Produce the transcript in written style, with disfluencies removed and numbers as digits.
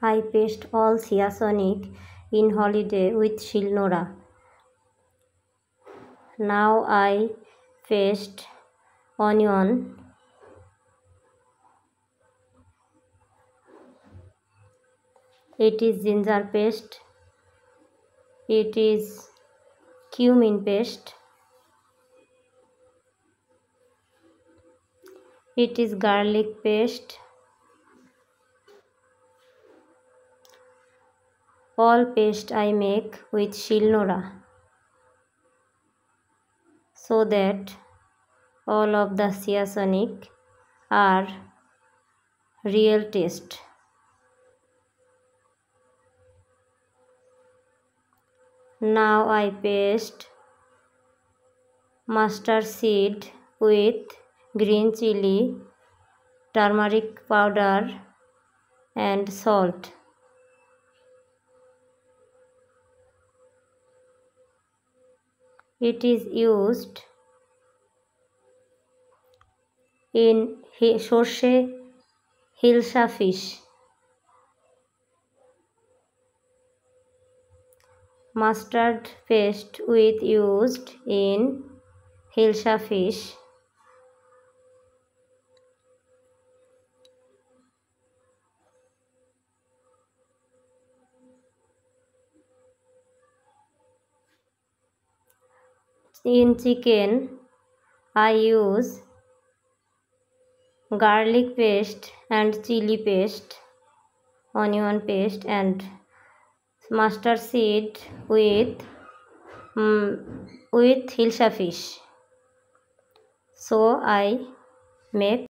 I paste all seasonic in holiday with Shilnora. Now I paste onion. It is ginger paste. It is cumin paste. It is garlic paste. All paste I make with Shilnora so that all of the seasonic are real taste. Now I paste mustard seed with green chili, turmeric powder and salt. It is used in সর্ষে hilsa fish. Mustard paste with used in hilsa fish. In chicken I use garlic paste and chili paste, onion paste and mustard seed with hilsa fish. So I make